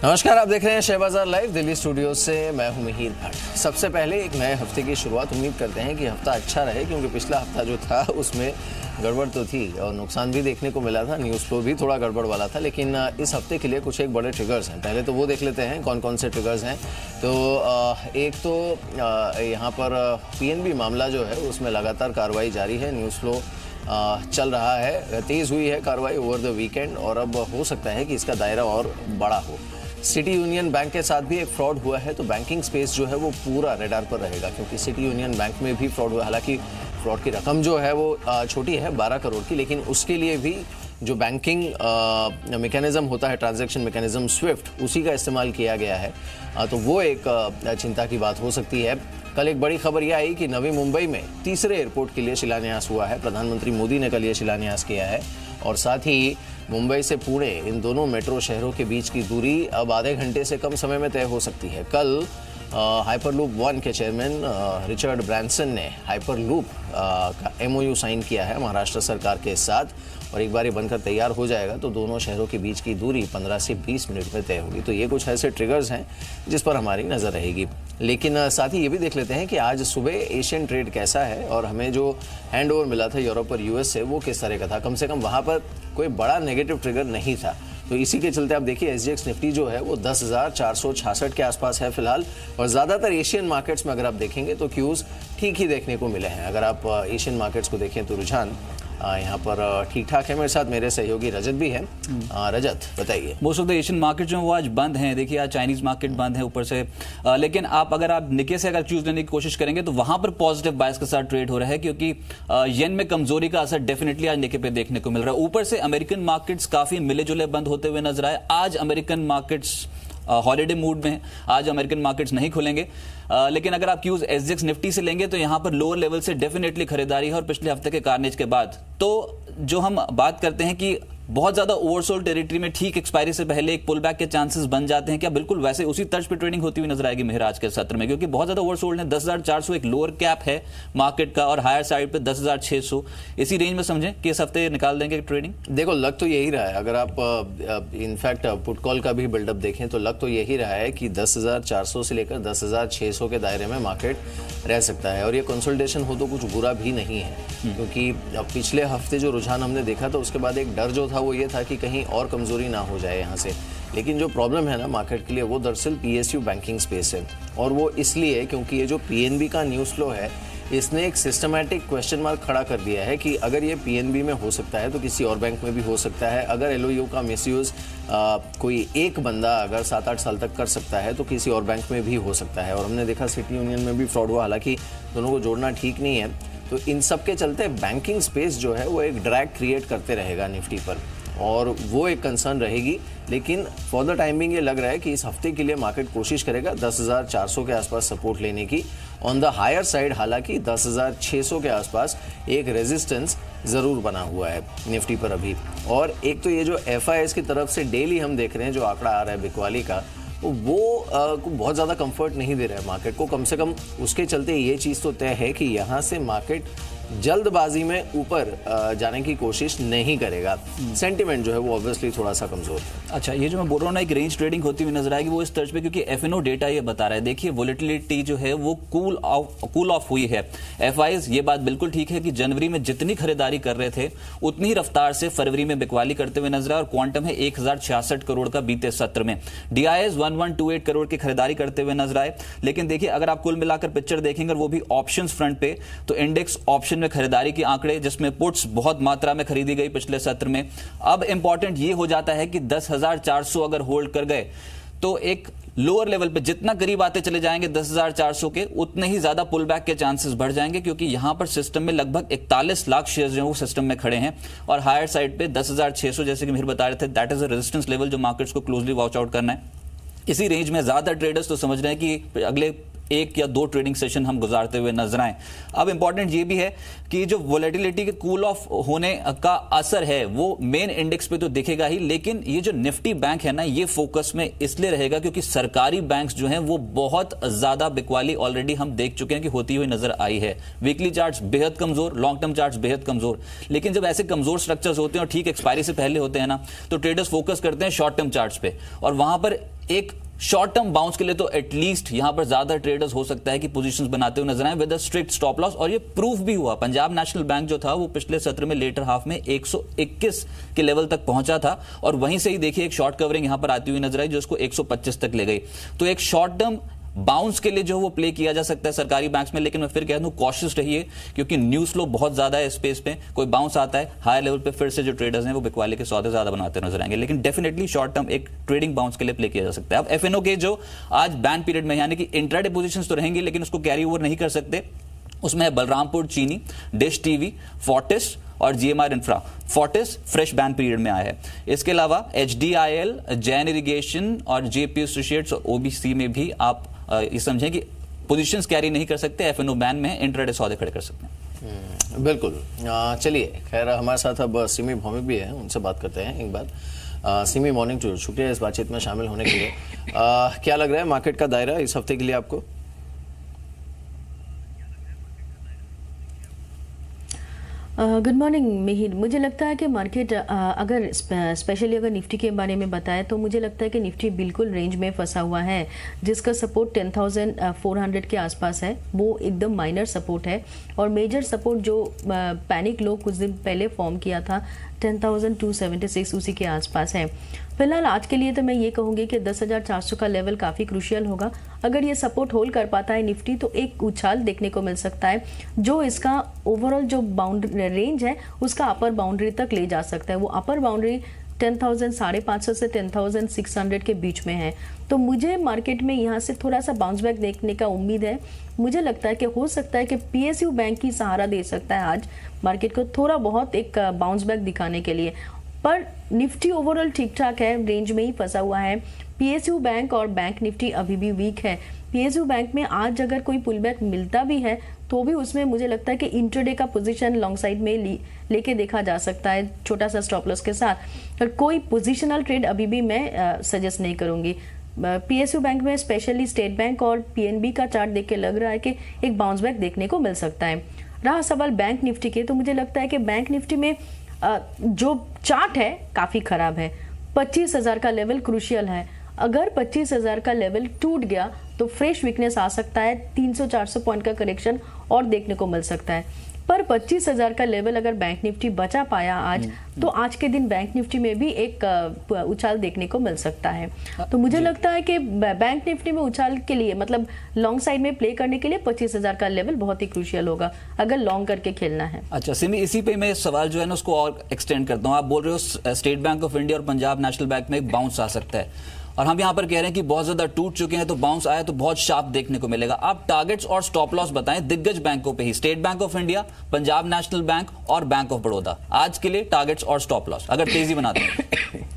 नमस्कार, आप देख रहे हैं शेयर बाजार लाइव दिल्ली स्टूडियो से। मैं हूं मिहिर भट्ट। सबसे पहले एक नए हफ्ते की शुरुआत उम्मीद करते हैं कि हफ्ता अच्छा रहे, क्योंकि पिछला हफ्ता जो था उसमें गड़बड़ तो थी और नुकसान भी देखने को मिला था। न्यूज़ फ्लो भी थोड़ा गड़बड़ वाला था, लेकिन इस हफ्ते के लिए कुछ एक बड़े ट्रिगर्स हैं। पहले तो वो देख लेते हैं कौन कौन से ट्रिगर्स हैं। तो एक तो यहाँ पर पीएनबी मामला जो है उसमें लगातार कार्रवाई जारी है। न्यूज़ फ्लो चल रहा है, तेज़ हुई है कार्रवाई ओवर द वीकेंड और अब हो सकता है कि इसका दायरा और बड़ा हो। सिटी यूनियन बैंक के साथ भी एक फ्रॉड हुआ है, तो बैंकिंग स्पेस जो है वो पूरा रेडार पर रहेगा, क्योंकि सिटी यूनियन बैंक में भी फ्रॉड हुआ। हालांकि फ्रॉड की रकम जो है वो छोटी है, 12 करोड़ की, लेकिन उसके लिए भी जो बैंकिंग मैकेनिज्म होता है, ट्रांजैक्शन मैकेनिज्म स्विफ्ट, उसी का इस्तेमाल किया गया है। तो वो एक चिंता की बात हो सकती है। कल एक बड़ी खबर यह आई कि नवी मुंबई में तीसरे एयरपोर्ट के लिए शिलान्यास हुआ है। प्रधानमंत्री मोदी ने कल ये शिलान्यास किया है और साथ ही मुंबई से पुणे, इन दोनों मेट्रो शहरों के बीच की दूरी अब आधे घंटे से कम समय में तय हो सकती है। कल हाइपरलूप 1 के चेयरमैन रिचर्ड ब्रैंसन ने हाइपरलूप का MOU साइन किया है महाराष्ट्र सरकार के साथ, और एक बार ये बनकर तैयार हो जाएगा तो दोनों शहरों के बीच की दूरी 15 से 20 मिनट में तय होगी। तो ये कुछ ऐसे ट्रिगर्स हैं जिस पर हमारी नज़र रहेगी। लेकिन साथ ही ये भी देख लेते हैं कि आज सुबह एशियन ट्रेड कैसा है और हमें जो हैंड ओवर मिला था यूरोप और US से, वो किस तरह का था। कम से कम वहाँ पर कोई बड़ा नेगेटिव ट्रिगर नहीं था। तो इसी के चलते आप देखिए SGX निफ्टी जो है वो 10,466 के आसपास है फिलहाल। और ज़्यादातर एशियन मार्केट्स में अगर आप देखेंगे तो क्यूज़ ठीक ही देखने को मिले हैं। अगर आप एशियन मार्केट्स को देखें तो रुझान यहाँ पर ठीक ठाक है। मेरे साथ मेरे सहयोगी रजत भी हैं। रजत, बताइए। Most of the Asian market जो है वो आज बंद हैं। देखिए आज चाइनीज मार्केट बंद है ऊपर से, लेकिन अगर आप निके से चूज लेने की कोशिश करेंगे तो वहां पर पॉजिटिव बायस के साथ ट्रेड हो रहा है, क्योंकि येन में कमजोरी का असर डेफिनेटली आज निके पे देखने को मिल रहा है। ऊपर से अमेरिकन मार्केट्स काफी मिले जुले बंद होते हुए नजर आए। आज अमेरिकन मार्केट्स हॉलिडे मूड में है, आज अमेरिकन मार्केट्स नहीं खुलेंगे। लेकिन अगर आप क्यूज SGX निफ्टी से लेंगे तो यहां पर लोअर लेवल से डेफिनेटली खरीदारी है। और पिछले हफ्ते के कार्नेज के बाद तो जो हम बात करते हैं कि बहुत ज्यादा ओवरसोल्ड टेरिटरी में ठीक एक्सपायरी से पहले एक पुल बैक के चांसेस बन जाते हैं, क्या बिल्कुल वैसे उसी तर्ज पे ट्रेडिंग होती हुई नजर आएगी महाराज के सत्र में? क्योंकि बहुत ज्यादा ओवरसोल्ड है। 10,400 एक लोअर कैप है मार्केट का और हायर साइड पे 10,600, इसी रेंज में समझें कि इस हफ्ते निकाल देंगे ट्रेडिंग। देखो, लग तो यही रहा है। अगर आप इनफैक्ट पुट कॉल का भी बिल्डअप देखें तो लग तो यही रहा है कि 10,400 से लेकर 10,600 के दायरे में मार्केट रह सकता है। और ये कंसोलिडेशन हो तो कुछ बुरा भी नहीं है, क्योंकि पिछले हफ्ते जो रुझान हमने देखा था उसके बाद एक डर जो था वो ये था कि कहीं और कमजोरी ना हो जाए यहाँ से। लेकिन जो प्रॉब्लम है ना मार्केट के लिए, वो दरअसल PSU बैंकिंग स्पेस है। और वो इसलिए क्योंकि ये जो PNB का न्यूज़ फ्लो है, इसने एक सिस्टमैटिक क्वेश्चन मार्क खड़ा कर दिया है कि अगर ये PNB में हो सकता है तो किसी और बैंक में भी हो सकता है। अगर LOU का मिसयूज़ कोई एक बंदा अगर 7-8 साल तक कर सकता है तो किसी और बैंक में भी हो सकता है। और हमने देखा सिटी यूनियन में भी फ्रॉड हुआ। हालांकि दोनों को जोड़ना ठीक नहीं है। तो इन सब के चलते बैंकिंग स्पेस जो है वो एक ड्रैग क्रिएट करते रहेगा निफ्टी पर, और वो एक कंसर्न रहेगी। लेकिन फॉर द टाइमिंग ये लग रहा है कि इस हफ्ते के लिए मार्केट कोशिश करेगा 10,400 के आसपास सपोर्ट लेने की। ऑन द हायर साइड हालांकि 10,600 के आसपास एक रेजिस्टेंस ज़रूर बना हुआ है निफ्टी पर अभी। और एक तो ये जो FIS की तरफ से डेली हम देख रहे हैं जो आंकड़ा आ रहा है बिकवाली का, वो बहुत ज़्यादा कंफर्ट नहीं दे रहा है मार्केट को। कम से कम उसके चलते ये चीज़ तो तय है कि यहाँ से मार्केट जल्दबाजी में ऊपर जाने की कोशिश नहीं करेगा। सेंटिमेंट जो है वो ऑब्वियसली थोड़ा सा कमजोर है। अच्छा, ये जो मैं बोल रहा हूँ ना, एक रेंज ट्रेडिंग होती हुई नजर आएगी वो इस तर्ज पे, क्योंकि FNO डेटा ये बता रहा है। देखिए वोलेटिलिटी जो है वो कूल ऑफ हुई है। FIs ये बात बिल्कुल ठीक है कि जनवरी में जितनी खरीदारी कर रहे थे उतनी ही रफ्तार से फरवरी में बिकवाली करते हुए नजर आए, और क्वांटम है 1,066 करोड़ का बीते सत्र में। DIs 1,128 करोड़ की खरीदारी करते हुए नजर आए। लेकिन देखिए अगर आप कुल मिलाकर पिक्चर देखेंगे, और वो भी ऑप्शंस फ्रंट पे, तो इंडेक्स ऑप्शन में खरीदारी के आंकड़े, जिसमें पुट्स बहुत मात्रा में खरीदी गई पिछले सत्र में। अब इंपॉर्टेंट ये हो जाता है कि 10,400 अगर होल्ड कर गए तो एक लोअर लेवल पे जितना करीब आते चले जाएंगे 10,400 के, उतने ही ज्यादा पुल बैक के चांसेस बढ़ जाएंगे, क्योंकि यहां पर सिस्टम में लगभग 41 लाख शेयर जो वो सिस्टम में खड़े हैं। और हायर साइड पे 10,600 जैसे कि मिहिर बता रहे थे, that is a resistance level जो मार्केट्स को क्लोजली वॉच आउट करना है। इसी रेंज में ज्यादातर ट्रेडर्स तो समझ रहे हैं कि अगले 1 या 2 ट्रेडिंग सेशन हम गुजारते हुए नजर आए। अब इंपॉर्टेंट ये भी है कि जो वोलेटिलिटी के कूल ऑफ होने का असर है वो मेन इंडेक्स पे तो दिखेगा ही, लेकिन ये जो निफ्टी बैंक है ना, ये फोकस में इसलिए रहेगा क्योंकि सरकारी बैंक्स जो हैं वो बहुत ज्यादा बिकवाली ऑलरेडी हम देख चुके हैं कि होती हुई नजर आई है। वीकली चार्ट्स बेहद कमजोर, लॉन्ग टर्म चार्ट्स बेहद कमजोर। लेकिन जब ऐसे कमजोर स्ट्रक्चर्स होते हैं और ठीक एक्सपायरी से पहले होते हैं ना, तो ट्रेडर्स फोकस करते हैं शॉर्ट टर्म चार्ट्स पे, और वहां पर एक शॉर्ट टर्म बाउंस के लिए तो एटलीस्ट यहां पर ज्यादा ट्रेडर्स हो सकता है कि पोजीशंस बनाते हुए नजर आए with a strict stop loss. और ये प्रूफ भी हुआ, पंजाब नेशनल बैंक जो था वो पिछले सत्र में लेटर हाफ में 121 के लेवल तक पहुंचा था और वहीं से ही देखिए एक शॉर्ट कवरिंग यहां पर आती हुई नजर आई जो उसको 125 तक ले गई। तो एक शॉर्ट टर्म बाउंस के लिए जो वो प्ले किया जा सकता है सरकारी बैंक्स में, लेकिन मैं फिर कह दूं कॉशियस रहिए क्योंकि न्यूज फ्लो बहुत ज्यादा है स्पेस पे। कोई बाउंस आता है हाई लेवल पे, फिर से जो ट्रेडर्स हैं वो बिकवाले के सौदे ज्यादा बनाते नजर आएंगे, लेकिन डेफिनेटली शॉर्ट टर्म एक ट्रेडिंग बाउंस के लिए प्ले किया जा सकता है। अब एफएनओ के जो आज बैन पीरियड में यानी कि इंट्राडे पोजीशंस तो रहेंगी लेकिन उसको कैरी ओवर नहीं कर सकते, उसमें है बलरामपुर चीनी, डिश टीवी, फोर्टिस और GMR infra. Fortis fresh ban period में आया है। इसके अलावा एचडीआईएल, जैन इरिगेशन और जेपी एसोसिएट्स और ओबीसी में भी आप ये समझें कि पोजीशंस कैरी नहीं कर सकते, एफएनओ बैन में इंट्राडे सौदे खड़े कर सकते हैं। बिल्कुल। चलिए, खैर हमारे साथ अब सिमी भौमिक भी है, उनसे बात करते हैं एक बात। सिमी, मॉर्निंग टू, शुक्रिया इस बातचीत में शामिल होने के लिए। क्या लग रहा है मार्केट का दायरा इस हफ्ते के लिए आपको? Good morning Mihir. मुझे लगता है कि मार्केट अगर स्पेशली अगर निफ्टी के बारे में बताएं तो मुझे लगता है कि निफ्टी बिल्कुल रेंज में फंसा हुआ है जिसका सपोर्ट 10,400 के आसपास है, वो एकदम माइनर सपोर्ट है। और मेजर सपोर्ट जो पैनिक लो कुछ दिन पहले फॉर्म किया था 10,276 उसी के आसपास है। फिलहाल आज के लिए तो मैं ये कहूँगी कि 10,400 का लेवल काफ़ी क्रूशियल होगा। अगर ये सपोर्ट होल्ड कर पाता है निफ्टी तो एक उछाल देखने को मिल सकता है जो इसका ओवरऑल जो बाउंड्री रेंज है उसका अपर बाउंड्री तक ले जा सकता है। वो अपर बाउंड्री 10,550 से 10,600 के बीच में है। तो मुझे मार्केट में यहाँ से थोड़ा सा बाउंस बैक देखने का उम्मीद है। मुझे लगता है कि हो सकता है कि पीएसयू बैंक की सहारा दे सकता है आज मार्केट को थोड़ा बहुत एक बाउंस बैक दिखाने के लिए। पर निफ्टी ओवरऑल ठीक ठाक है, रेंज में ही फंसा हुआ है। पीएसयू बैंक और बैंक निफ्टी अभी भी वीक है। पीएसयू बैंक में आज अगर कोई पुल बैक मिलता भी है तो भी उसमें मुझे लगता है कि इंट्राडे का पोजीशन लॉन्ग साइड में लेके देखा जा सकता है छोटा सा स्टॉप लॉस के साथ। और कोई पोजिशनल ट्रेड अभी भी मैं सजेस्ट नहीं करूंगी। पीएसयू बैंक में स्पेशली स्टेट बैंक और पीएनबी का चार्ट देख के लग रहा है कि एक बाउंस बैक देखने को मिल सकता है। रहा सवाल बैंक निफ्टी के, तो मुझे लगता है कि बैंक निफ्टी में जो चार्ट है काफी खराब है। 25,000 का लेवल क्रूशियल है। अगर 25,000 का लेवल टूट गया तो फ्रेश वीकनेस आ सकता है, 300-400 पॉइंट का करेक्शन और देखने को मिल सकता है। पर 25,000 का लेवल अगर बैंक निफ्टी बचा पाया आज तो आज के दिन बैंक निफ्टी में भी एक उछाल देखने को मिल सकता है। तो मुझे लगता है कि बैंक निफ्टी में उछाल के लिए मतलब लॉन्ग साइड में प्ले करने के लिए 25,000 का लेवल बहुत ही क्रूशियल होगा अगर लॉन्ग करके खेलना है। अच्छा सिमी, इसी पे मैं सवाल जो है ना उसको और एक्सटेंड करता हूँ। आप बोल रहे हो स्टेट बैंक ऑफ इंडिया और पंजाब नेशनल बैंक में एक बाउंस आ सकता है और हम यहां पर कह रहे हैं कि बहुत ज्यादा टूट चुके हैं तो बाउंस आया तो बहुत शार्प देखने को मिलेगा। आप टारगेट्स और स्टॉप लॉस बताएं दिग्गज बैंकों पे ही, State Bank of India, Punjab National Bank और बैंक ऑफ बड़ौदा। आज के लिए टारगेट्स और स्टॉप लॉस अगर तेजी बनाते हैं।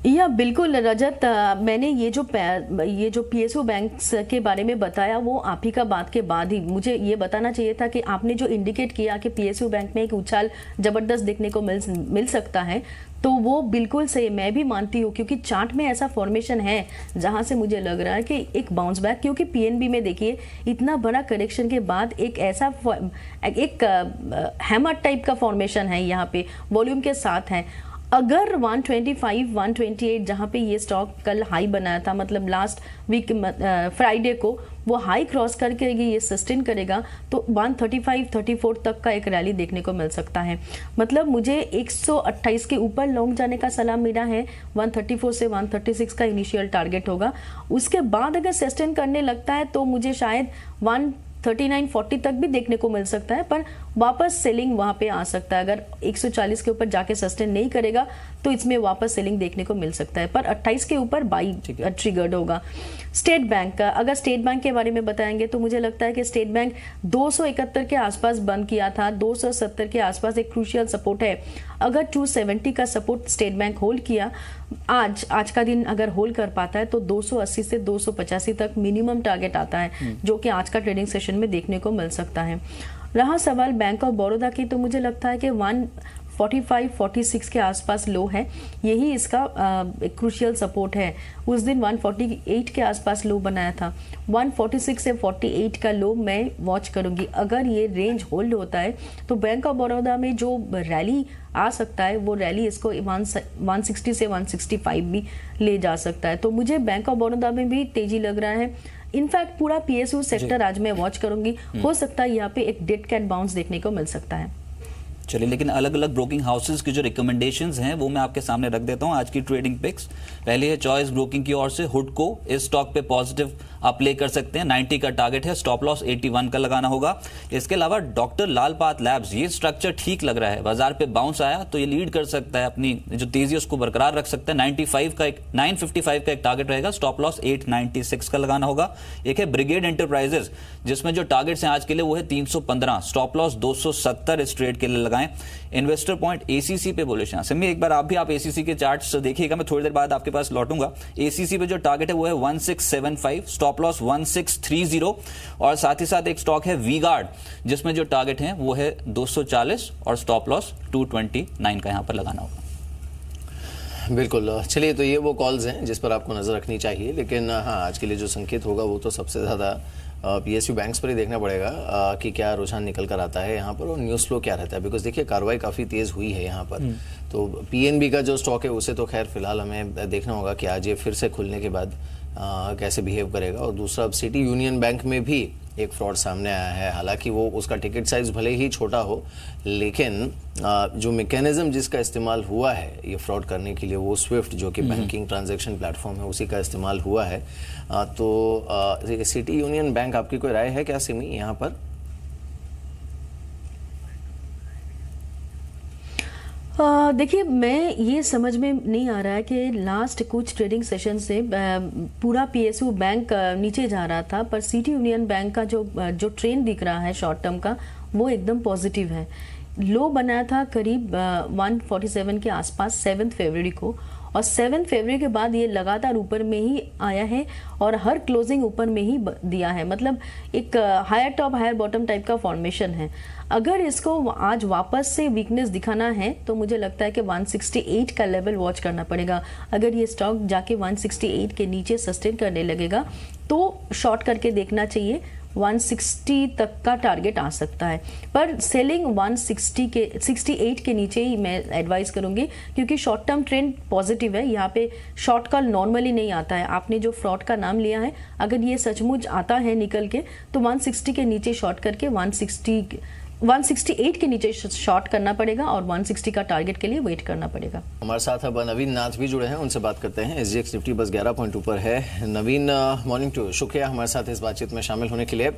या बिल्कुल रजत, मैंने ये जो पीएसयू बैंक के बारे में बताया वो आप ही का बात के बाद ही मुझे ये बताना चाहिए था कि आपने जो इंडिकेट किया कि पीएसयू बैंक में एक उछाल जबरदस्त देखने को मिल सकता है तो वो बिल्कुल सही, मैं भी मानती हूँ क्योंकि चार्ट में ऐसा फॉर्मेशन है जहां से मुझे लग रहा है कि एक बाउंस बैक, क्योंकि पीएनबी में देखिए इतना बड़ा करेक्शन के बाद एक ऐसा एक हैमर टाइप का फॉर्मेशन है यहाँ पे वॉल्यूम के साथ है। अगर 125, 128 जहां पे ये स्टॉक कल हाई बनाया था, मतलब लास्ट वीक फ्राइडे को वो हाई क्रॉस करके ये सस्टेन करेगा तो 135, 34 तक का एक रैली देखने को मिल सकता है। मतलब मुझे 128 के ऊपर लॉन्ग जाने का सलाह मिला है। 134 से 136 का इनिशियल टारगेट होगा। उसके बाद अगर सस्टेन करने लगता है तो मुझे शायद 139.40 तक भी देखने को मिल सकता है, पर वापस सेलिंग वहां पे आ सकता है। अगर 140 के ऊपर जाके सस्टेन नहीं करेगा तो इसमें वापस सेलिंग देखने को मिल सकता है, पर 28 के ऊपर बाई ट्रिगर्ड होगा। स्टेट बैंक का अगर स्टेट बैंक के बारे में बताएंगे तो मुझे लगता है कि स्टेट बैंक 271 के आसपास बंद किया था, 270 के आसपास एक क्रूशियल सपोर्ट है। अगर 270 का सपोर्ट स्टेट बैंक होल्ड किया, आज का दिन अगर होल्ड कर पाता है तो 280 से 285 तक मिनिमम टारगेट आता है जो कि आज का ट्रेडिंग सेशन में देखने को मिल सकता है। रहा सवाल बैंक ऑफ बड़ौदा की, तो मुझे लगता है कि 145-46 के आसपास लो है, यही इसका क्रूशियल सपोर्ट है। उस दिन 148 के आसपास लो बनाया था। 146 से 48 का लो मैं वॉच करूंगी। अगर ये रेंज होल्ड होता है तो बैंक ऑफ बड़ौदा में जो रैली आ सकता है वो रैली इसको 160 से 165 भी ले जा सकता है। तो मुझे बैंक ऑफ बड़ौदा में भी तेजी लग रहा है। इनफैक्ट पूरा PSU सेक्टर आज मैं वॉच करूंगी। हो सकता है यहाँ पे एक डेड कैट बाउंस देखने को मिल सकता है। चलिए, लेकिन अलग अलग ब्रोकिंग हाउसेज की जो रिकमेंडेशंस हैं वो मैं आपके सामने रख देता हूं। आज की ट्रेडिंग पिक्स पहले है चॉइस ब्रोकिंग की ओर से हुडको। इस स्टॉक पे पॉजिटिव आप प्ले कर सकते हैं। 90 का टारगेट है, स्टॉप लॉस 81 का लगाना होगा। इसके अलावा डॉक्टर लाल पाथ लैब्स, ये स्ट्रक्चर ठीक लग रहा है। बाजार पे बाउंस आया तो ये लीड कर सकता है, अपनी जो तेजी उसको बरकरार रख सकता है। 955 का एक टारगेट रहेगा, स्टॉप लॉस 896 का लगाना होगा। एक है ब्रिगेड एंटरप्राइजेस, जिसमें जो टारगेट्स हैं आज के लिए वो है 315, स्टॉप लॉस 270 इस ट्रेड के लिए लगाएं। इन्वेस्टर पॉइंट ACC पे बोले सिमी, एक बार आप ACC के चार्ट्स देखिएगा, मैं थोड़ी देर बाद आपके पास लौटूंगा। ACC पे जो टारगेट है वो है 1675, स्टॉप लॉस 1630, और साथ ही साथ एक स्टॉक है वी-गार्ड, जिसमें जो टारगेट है वो है 240 और स्टॉप लॉस 229 का यहां पर लगाना होगा। बिल्कुल। चलिए, तो ये वो कॉल्स हैं जिस पर आपको नजर रखनी चाहिए। लेकिन हाँ, आज के लिए जो संकेत होगा वो तो सबसे ज्यादा PSU बैंक्स पर ही देखना पड़ेगा कि क्या रुझान निकल कर आता है यहाँ पर और न्यूज़ फ्लो क्या रहता है। बिकॉज देखिए, कार्रवाई काफ़ी तेज़ हुई है यहाँ पर। तो PNB का जो स्टॉक है उसे तो खैर फिलहाल हमें देखना होगा कि आज ये फिर से खुलने के बाद कैसे बिहेव करेगा। और दूसरा, अब सिटी यूनियन बैंक में भी एक फ्रॉड सामने आया है। हालांकि वो उसका टिकट साइज भले ही छोटा हो, लेकिन जो मैकेनिज्म जिसका इस्तेमाल हुआ है ये फ्रॉड करने के लिए, वो स्विफ्ट जो कि बैंकिंग ट्रांजैक्शन प्लेटफॉर्म है, उसी का इस्तेमाल हुआ है। तो सिटी यूनियन बैंक, आपकी कोई राय है क्या सिमी यहाँ पर? देखिए, मैं ये समझ में नहीं आ रहा है कि लास्ट कुछ ट्रेडिंग सेशन से पूरा PSU बैंक नीचे जा रहा था, पर सिटी यूनियन बैंक का जो ट्रेंड दिख रहा है शॉर्ट टर्म का, वो एकदम पॉजिटिव है। लो बनाया था करीब 147 के आसपास 7 फरवरी को, और 7 फरवरी के बाद ये लगातार ऊपर में ही आया है और हर क्लोजिंग ऊपर में ही दिया है। मतलब एक higher top higher bottom type का फॉर्मेशन है। अगर इसको आज वापस से वीकनेस दिखाना है तो मुझे लगता है कि 168 का लेवल वॉच करना पड़ेगा। अगर ये स्टॉक जाके 168 के नीचे सस्टेन करने लगेगा तो शॉर्ट करके देखना चाहिए। 160 तक का टारगेट आ सकता है, पर सेलिंग 168 के नीचे ही मैं एडवाइस करूंगी, क्योंकि शॉर्ट टर्म ट्रेंड पॉजिटिव है। यहाँ पे शॉर्ट कॉल नॉर्मली नहीं आता है। आपने जो फ्रॉड का नाम लिया है, अगर ये सचमुच आता है निकल के, तो 160 के नीचे शॉर्ट करके 168 के नीचे शॉर्ट करना पड़ेगा और 160 का टारगेट के लिए वेट करना पड़ेगा। हमारे साथ अब नवीन नाथ भी जुड़े हैं, उनसे बात करते हैं। SGX निफ्टी बस 11 पॉइंट ऊपर है। नवीन, मॉर्निंग टू, शुक्रिया हमारे साथ इस बातचीत में शामिल होने के लिए।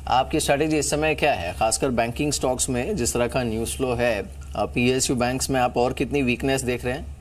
आपकी स्ट्रैटेजी इस समय क्या है, खासकर बैंकिंग स्टॉक्स में जिस तरह का न्यूज फ्लो है? PSU बैंक्स में आप और कितनी वीकनेस देख रहे हैं?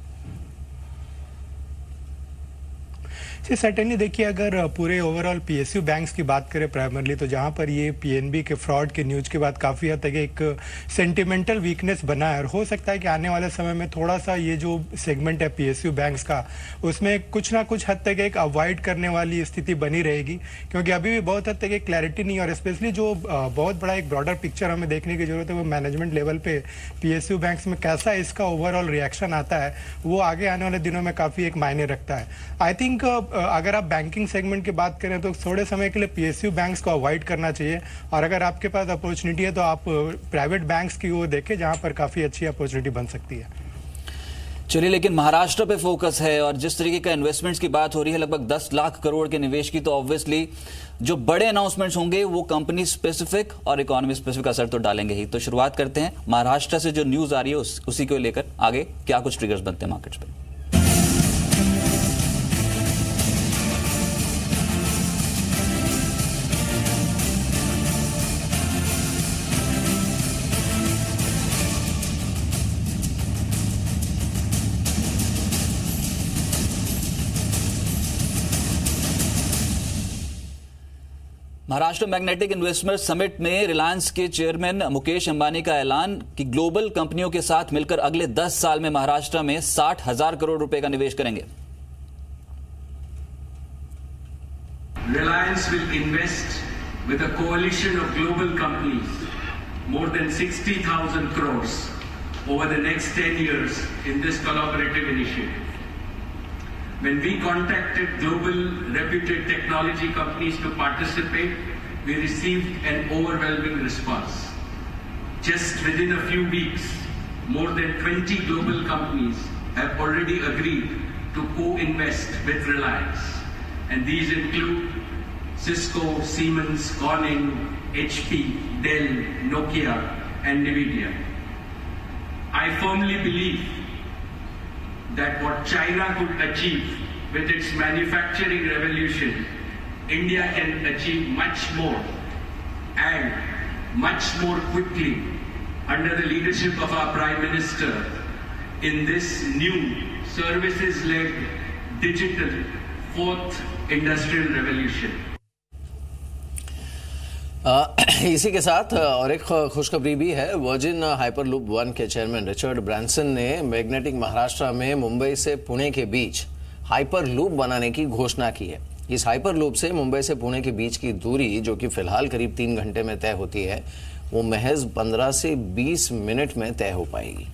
सर्टेनली देखिए, अगर पूरे ओवरऑल PSU बैंक्स की बात करें प्राइमरली, तो जहां पर ये PNB के फ्रॉड के न्यूज के बाद काफ़ी हद तक एक सेंटिमेंटल वीकनेस बना है, और हो सकता है कि आने वाले समय में थोड़ा सा ये जो सेगमेंट है PSU बैंक्स का, उसमें कुछ ना कुछ हद तक एक अवॉइड करने वाली स्थिति बनी रहेगी, क्योंकि अभी भी बहुत हद तक एक क्लैरिटी नहीं है। और स्पेशली जो बहुत बड़ा एक ब्रॉडर पिक्चर हमें देखने की जरूरत है, वो मैनेजमेंट लेवल पे PSU बैंक्स में कैसा इसका ओवरऑल रिएक्शन आता है, वो आगे आने वाले दिनों में काफ़ी एक मायने रखता है। आई थिंक अगर आप बैंकिंग सेगमेंट की बात करें तो थोड़े समय के लिए PSU बैंक्स को अवॉइड करना चाहिए, और अगर आपके पास अपॉर्चुनिटी है तो आप प्राइवेट बैंक्स की ओर देखें, जहां पर काफी अच्छी अपॉर्चुनिटी बन सकती है। चलिए, लेकिन महाराष्ट्र पे फोकस है, और जिस तरीके का इन्वेस्टमेंट्स की बात हो रही है, लगभग 10 लाख करोड़ के निवेश की, तो ऑब्वियसली जो बड़े अनाउंसमेंट्स होंगे वो कंपनी स्पेसिफिक और इकोनॉमी स्पेसिफिक असर तो डालेंगे ही। तो शुरुआत करते हैं महाराष्ट्र से, जो न्यूज आ रही है उसी को लेकर आगे क्या कुछ ट्रिगर्स बनते हैं मार्केट्स पे। महाराष्ट्र मैग्नेटिक इन्वेस्टमेंट समिट में रिलायंस के चेयरमैन मुकेश अंबानी का ऐलान कि ग्लोबल कंपनियों के साथ मिलकर अगले 10 साल में महाराष्ट्र में 60,000 करोड़ रुपए का निवेश करेंगे। Reliance will invest with a coalition of global companies more than 60,000 crores over the next 10 years in this collaborative initiative. When we contacted global reputed technology companies to participate, we received an overwhelming response. Just within a few weeks, more than 20 global companies have already agreed to co-invest with Reliance. And these include Cisco, Siemens, Corning, HP, Dell, Nokia, and NVIDIA. I firmly believe that what China could achieve with its manufacturing revolution, India can achieve much more and much more quickly under the leadership of our Prime Minister in this new services-led digital fourth industrial revolution. इसी के साथ और एक खुशखबरी भी है। Virgin hyperloop 1 के chairman Richard Branson ने मैग्नेटिक महाराष्ट्र में मुंबई से पुणे के बीच हाइपरलूप बनाने की घोषणा की है। इस हाइपरलूप से मुंबई से पुणे के बीच की दूरी, जो कि फिलहाल करीब 3 घंटे में तय होती है, वो महज 15 से 20 मिनट में तय हो पाएगी।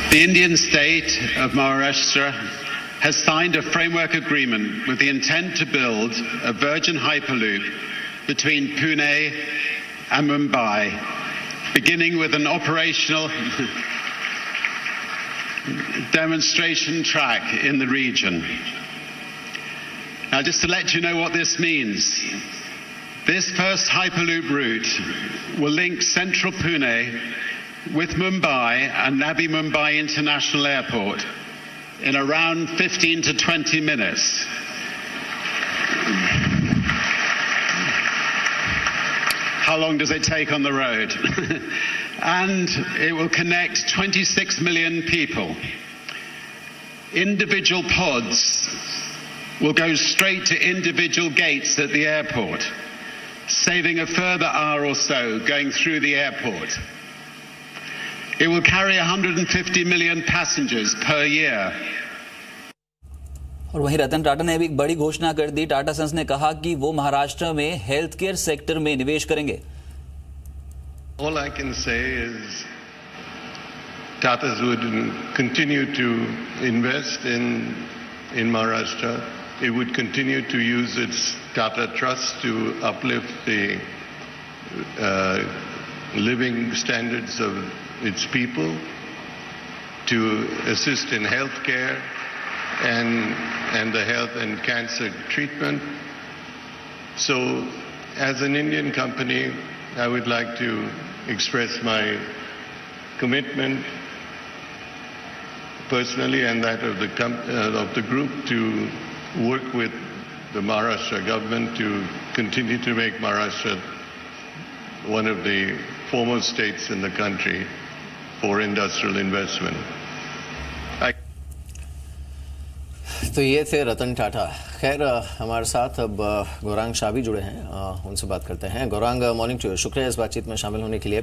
The Indian state of Maharashtra has signed a framework agreement with the intent to build a Virgin Hyperloop between Pune and Mumbai, beginning with an operational demonstration track in the region. Now, just to let you know what this means, this first Hyperloop route will link central Pune with Mumbai and Navi Mumbai International Airport in around 15 to 20 minutes. How long does it take on the road? And it will connect 26 million people. Individual pods will go straight to individual gates at the airport, saving a further hour or so going through the airport. It will carry 150 million passengers per year. और वहीं रतन टाटा ने अभी एक बड़ी घोषणा कर दी। Tata sons ने कहा कि वो महाराष्ट्र में हेल्थ केयर सेक्टर में निवेश करेंगे। All I can say is Tata's would continue to invest in Maharashtra. It would continue to use its Tata Trust to uplift the living standards of its people, to assist in health care and the health and cancer treatment. So, as an Indian company, I would like to express my commitment personally and that of the group to work with the Maharashtra government to continue to make Maharashtra one of the foremost states in the country for industrial investment. तो ये थे रतन टाटा। खैर, हमारे साथ अब गौरांग शाह भी जुड़े हैं, उनसे बात करते हैं। गौरांग, मॉर्निंग टू यू, शुक्रिया इस बातचीत में शामिल होने के लिए।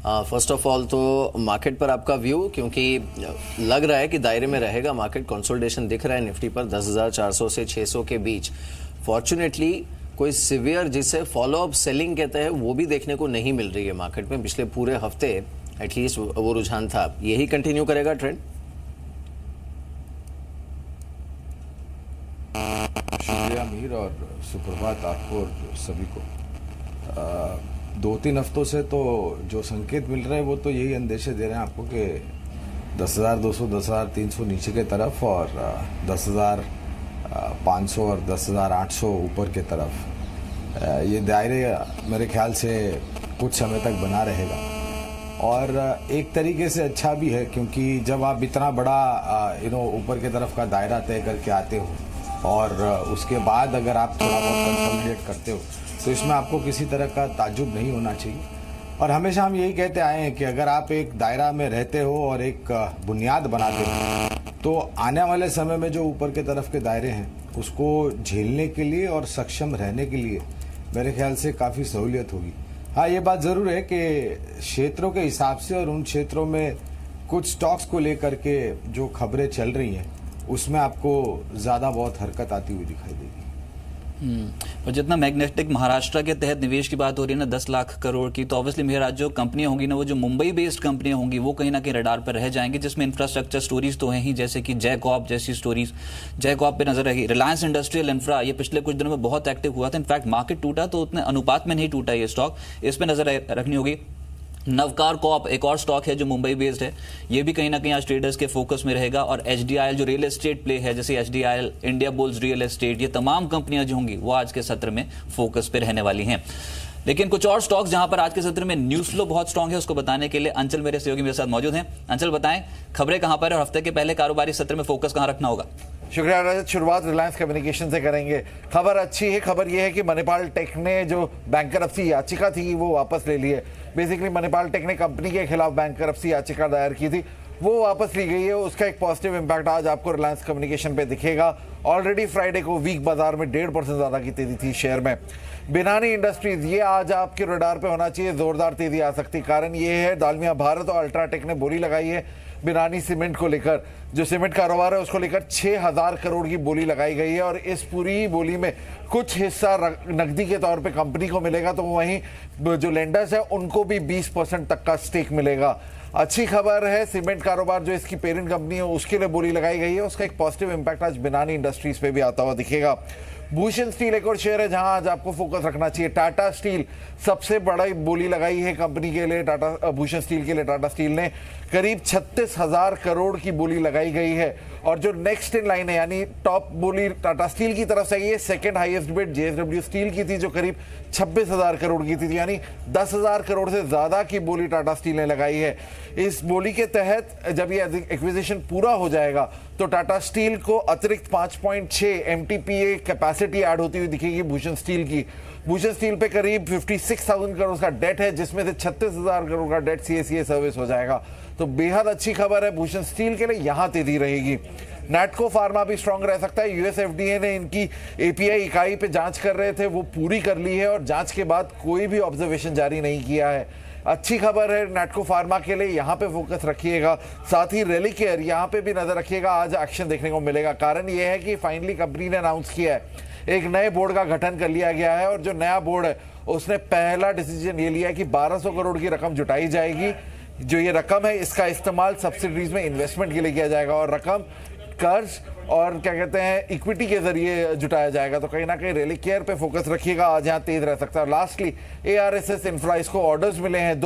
फर्स्ट ऑफ ऑल तो मार्केट पर आपका व्यू, क्योंकि लग रहा है कि दायरे में रहेगा मार्केट, कंसोलिडेशन दिख रहा है निफ्टी पर 10,400 से 600 के बीच। फॉर्चुनेटली कोई सिवियर, जिसे फॉलो अप सेलिंग कहते हैं, वो भी देखने को नहीं मिल रही है मार्केट में। पिछले पूरे हफ्ते एटलीस्ट वो रुझान था। यही कंटिन्यू करेगा ट्रेंड? शुक्रिया मीर और सुप्रभात आपको और सभी को। 2-3 हफ्तों से तो जो संकेत मिल रहे हैं वो तो यही अंदेशे दे रहे हैं आपको कि 10,200, 10,300 नीचे के तरफ और 10,500 और 10,800 ऊपर के तरफ। ये दायरे मेरे ख्याल से कुछ समय तक बना रहेगा और एक तरीके से अच्छा भी है, क्योंकि जब आप इतना बड़ा ऊपर की तरफ का दायरा तय करके आते हो और उसके बाद अगर आप थोड़ा बहुत कंसोलिडेट करते हो तो इसमें आपको किसी तरह का ताज्जुब नहीं होना चाहिए। और हमेशा हम यही कहते आए हैं कि अगर आप एक दायरा में रहते हो और एक बुनियाद बनाते हो तो आने वाले समय में जो ऊपर के तरफ के दायरे हैं उसको झेलने के लिए और सक्षम रहने के लिए मेरे ख्याल से काफ़ी सहूलियत होगी। हाँ, ये बात ज़रूर है कि क्षेत्रों के हिसाब से और उन क्षेत्रों में कुछ स्टॉक्स को लेकर के जो खबरें चल रही हैं उसमें आपको ज़्यादा बहुत हरकत आती हुई दिखाई देगी। और जितना मैग्नेटिक महाराष्ट्र के तहत निवेश की बात हो रही है ना 10 लाख करोड़ की, तो ऑब्वियसली मेरा जो कंपनियां होंगी ना, वो जो मुंबई बेस्ड कंपनियां होंगी वो कहीं ना कहीं रडार पर रह जाएंगी, जिसमें इंफ्रास्ट्रक्चर स्टोरीज तो हैं ही, जैसे कि जयकॉर्प जैसी स्टोरीज, जयकॉर्प पे नजर रहेगी। रिलायंस इंडस्ट्रियल इंफ्रा ये पिछले कुछ दिनों में बहुत एक्टिव हुआ था, इनफैक्ट मार्केट टूटा तो उतने अनुपात में नहीं टूटा ये स्टॉक, इस पर नजर रखनी होगी। नवकार कॉप एक और स्टॉक है जो मुंबई बेस्ड है, ये भी कहीं ना कहीं आज ट्रेडर्स के फोकस में रहेगा। और एचडीआईएल जो रियल एस्टेट प्ले है, जैसे HDIL, India bulls real estate, ये तमाम कंपनियां जो होंगी वो आज के सत्र में फोकस पे रहने वाली हैं। लेकिन कुछ और स्टॉक्स जहां पर आज के सत्र में न्यूज फ्लो बहुत स्ट्रांग है, उसको बताने के लिए अंचल मेरे सहयोगी मेरे साथ मौजूद हैं। अंचल बताएं खबरें कहां पर है और हफ्ते के पहले कारोबारी सत्र में फोकस कहां रखना होगा? शुक्रिया रजत। शुरुआत रिलायंस कम्युनिकेशन से करेंगे। खबर अच्छी है, खबर यह है कि मणिपाल टेक ने जो बैंकरप्सी याचिका थी वो वापस ले ली है। बेसिकली मणिपाल टेक ने कंपनी के खिलाफ बैंकरप्सी याचिका दायर की थी, वो वापस ली गई है। उसका एक पॉजिटिव इंपैक्ट आज आपको रिलायंस कम्युनिकेशन पे दिखेगा। ऑलरेडी फ्राइडे को वीक बाजार में 1.5% ज्यादा की तेजी थी शेयर में। बिनानी इंडस्ट्रीज ये आज आपके रडार पे होना चाहिए, जोरदार तेजी आ सकती। कारण ये है दालमिया भारत और अल्ट्राटेक ने बोली लगाई है बिनानी सीमेंट को लेकर, जो सीमेंट कारोबार है उसको लेकर 6000 करोड़ की बोली लगाई गई है और इस पूरी बोली में कुछ हिस्सा नकदी के तौर पे कंपनी को मिलेगा, तो वहीं जो लेंडर्स है उनको भी 20% तक का स्टेक मिलेगा। अच्छी खबर है, सीमेंट कारोबार जो इसकी पेरेंट कंपनी है उसके लिए बोली लगाई गई है, उसका एक पॉजिटिव इंपैक्ट आज बिनानी इंडस्ट्रीज पे भी आता हुआ दिखेगा। भूषण स्टील एक और शेयर है जहां आज आपको फोकस रखना चाहिए। टाटा स्टील सबसे बड़ा बोली लगाई है कंपनी के लिए, टाटा भूषण स्टील के लिए टाटा स्टील ने करीब 36,000 करोड़ की बोली लगाई गई है। और जो नेक्स्ट इन लाइन है यानी टॉप बोली टाटा स्टील की तरफ से ये second highest bid JSW steel की थी जो करीब 26,000 करोड़ की थी, यानी 10,000 करोड़ से ज्यादा की बोली टाटा स्टील ने लगाई है। इस बोली के तहत जब ये एक्विजिशन पूरा हो जाएगा तो टाटा स्टील को अतिरिक्त 5.6 MTPA कैपेसिटी ऐड होती हुई दिखेगी भूषण स्टील की। भूषण स्टील पे करीब 56,000 करोड़ का डेट है, जिसमें से 36,000 करोड़ का डेट CACA सर्विस हो जाएगा। तो बेहद अच्छी खबर है भूषण स्टील के लिए, यहां तेजी रहेगी। नैटको फार्मा भी स्ट्रांग रह सकता है। यूएस FDA ने इनकी API इकाई पे जांच कर रहे थे, वो पूरी कर ली है और जांच के बाद कोई भी ऑब्जर्वेशन जारी नहीं किया है। अच्छी खबर है नैटको फार्मा के लिए, यहाँ पे फोकस रखिएगा। साथ ही रेलिकेयर यहाँ पे भी नजर रखिएगा, आज एक्शन देखने को मिलेगा। कारण ये है कि फाइनली कंपनी ने अनाउंस किया है एक नए बोर्ड का गठन कर लिया गया है और जो नया बोर्ड है उसने पहला डिसीजन ये लिया है कि 1200 करोड़ की रकम जुटाई जाएगी। जो ये रकम है इसका इस्तेमाल सब्सिडीज में इन्वेस्टमेंट के लिए किया जाएगा और रकम कर्ज और क्या कहते हैं इक्विटी के जरिए जुटाया जाएगा। तो कहीं ना कहीं रेलिकेयर पे फोकस रखिएगा, आज यहाँ तेज रह सकता है। लास्टली ARSS इंफ्रा, इसको ऑर्डर्स मिले हैं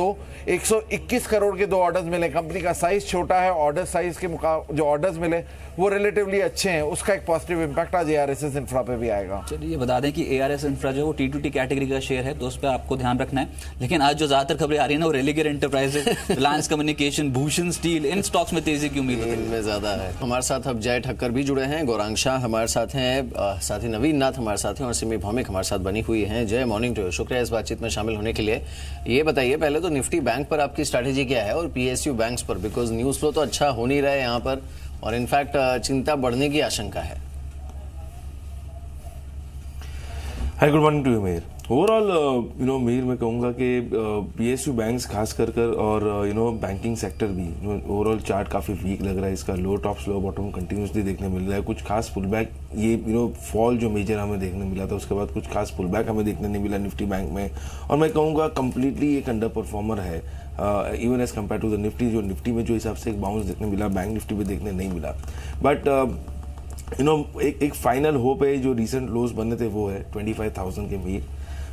121 करोड़ के 2 ऑर्डर्स मिले। कंपनी का साइज छोटा है, ऑर्डर साइज के जो ऑर्डर्स मिले वो रिलेटिवली अच्छे हैं, उसका एक पॉजिटिव इंपैक्ट आज ARSS इंफ्रा पे भी आएगा। चलिए ये बता दें कि ARSS इंफ्रा जो है वो T2T कैटेगरी का शेयर है, तो उस पर आपको ध्यान रखना है। लेकिन आज जो ज्यादातर खबरें आ रही है ना वो Religare Enterprises, Reliance Communication, Bhushan Steel, इन स्टॉक्स में तेजी की उम्मीद इनमें ज्यादा है। हमारे साथ अब जय ठक्कर भी जुड़े हैं, गौरांग शाह हमारे साथ हैं, साथ ही नवीन नाथ हमारे साथ हैं और सिमी भौमिक हमारे साथ बनी हुई हैं। जय, मॉर्निंग टू यू, शुक्रिया इस बातचीत में शामिल होने के लिए। ये बताइए पहले तो निफ्टी बैंक पर आपकी स्ट्रैटेजी क्या है और PSU बैंक्स पर, बिकॉज न्यूज फ्लो तो अच्छा हो नहीं रहा है यहाँ पर और इनफैक्ट चिंता बढ़ने की आशंका है। Hi, good morning to you Mehar. Overall Mehar मैं कहूँगा कि PSU बैंक्स खास कर और बैंकिंग सेक्टर भी ओवरऑल चार्ट काफ़ी वीक लग रहा है। इसका low top slow bottom continuously देखने मिल रहा है। कुछ खास पुल बैक ये फॉल जो मेजर हमें देखने मिला था उसके बाद कुछ खास पुल बैक हमें देखने नहीं मिला निफ्टी बैंक में, और मैं कहूँगा कम्प्लीटली एक अंडर परफॉर्मर है even as compare to the Nifty. जो निफ्टी में जो हिसाब से एक बाउंस देखने मिला बैंक निफ्टी में देखने नहीं मिला। बट एक फाइनल होप है, जो रिसेंट लोज बने थे वो है 25,000 के मीर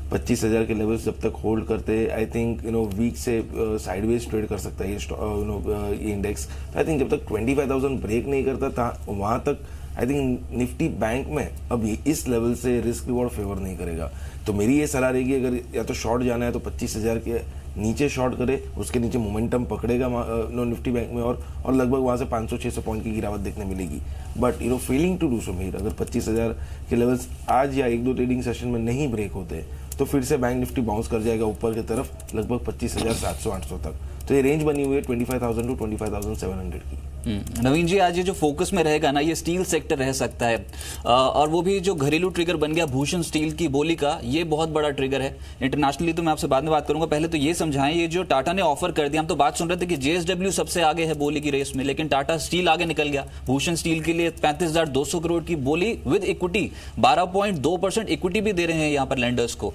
25,000 के लेवल्स जब तक होल्ड करते आई थिंक वीक से साइडवेज ट्रेड कर सकता है ये इंडेक्स। आई थिंक जब तक 25,000 ब्रेक नहीं करता था वहां तक आई थिंक निफ्टी बैंक में अभी इस लेवल से रिस्क रिवॉर्ड फेवर नहीं करेगा। तो मेरी ये सलाह रहेगी अगर या तो शॉर्ट जाना है तो 25,000 के नीचे शॉर्ट करे, उसके नीचे मोमेंटम पकड़ेगा निफ्टी बैंक में और लगभग वहां से 500-600 पॉइंट की गिरावट देखने मिलेगी। But failing to do so Mehar, अगर 25,000 के लेवल्स आज या 1-2 ट्रेडिंग सेशन में नहीं ब्रेक होते तो फिर से बैंक निफ्टी बाउंस कर जाएगा ऊपर की तरफ लगभग 25,700-800 तक। तो ये रेंज बनी हुई है 25,000 टू 25,700 की। नवीन जी, आज ये जो फोकस में रहेगा ना, ये स्टील सेक्टर रह सकता है, और वो भी जो घरेलू ट्रिगर बन गया भूषण स्टील की बोली का, ये बहुत बड़ा ट्रिगर है। इंटरनेशनली तो मैं आपसे बाद में बात करूंगा, पहले तो ये समझाएं, ये जो टाटा ने ऑफर कर दिया, हम तो बात सुन रहे थे कि JSW सबसे आगे है बोली की रेस में, लेकिन टाटा स्टील आगे निकल गया। भूषण स्टील के लिए 35,200 करोड़ की बोली विद इक्विटी, 12.2% इक्विटी भी दे रहे हैं यहाँ पर लैंडर्स को।